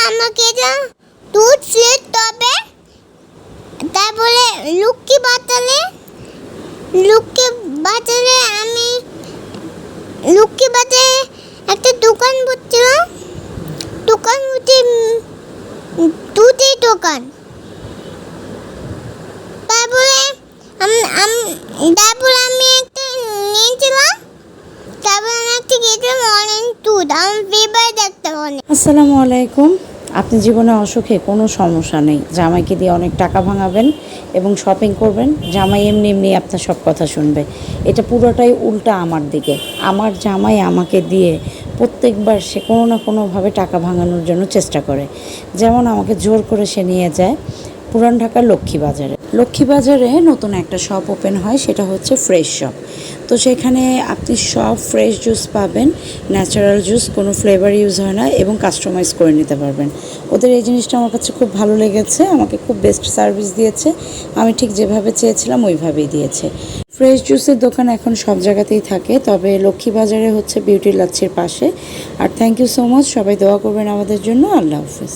আমাকে যা দুধ খেতে হবে। তারপরে লক্ষ্মী বাজারে একটা দোকান বসছিলাম। দোকান হচ্ছে দুধের দোকান। তারপরে আমি একটা নিয়েছিলাম। তারপরে আমি একটা খেয়েছিলাম অরেঞ্জ দুধ। আমার ফেভারিট একটা অনেক। আসসালামু আলাইকুম। আপনি জীবনে অসুখে কোনো সমস্যা নেই, জামাইকে দিয়ে অনেক টাকা ভাঙাবেন এবং শপিং করবেন, জামাই এমনি এমনি আপনার সব কথা শুনবে। এটা পুরোটাই উল্টা আমার দিকে। আমার জামাই আমাকে দিয়ে প্রত্যেকবার সে কোনো না কোনোভাবে টাকা ভাঙানোর জন্য চেষ্টা করে। যেমন আমাকে জোর করে সে নিয়ে যায় পুরান ঢাকার লক্ষ্মীবাজারে নতুন একটা শপ ওপেন হয়, সেটা হচ্ছে ফ্রেশ শপ। তো সেখানে আপনি সব ফ্রেশ জুস পাবেন, ন্যাচারাল জুস, কোনো ফ্লেভার ইউজ হয় না এবং কাস্টমাইজ করে নিতে পারবেন। ওদের এই জিনিসটা আমার কাছে খুব ভালো লেগেছে, আমাকে খুব বেস্ট সার্ভিস দিয়েছে। আমি ঠিক যেভাবে চেয়েছিলাম ওইভাবেই দিয়েছে। ফ্রেশ জুসের দোকান এখন সব জায়গাতেই থাকে, তবে লক্ষ্মীবাজারে হচ্ছে বিউটি লাচ্ছির পাশে। আর থ্যাংক ইউ সো মাচ, সবাই দোয়া করবেন আমাদের জন্য। আল্লাহ হাফিজ।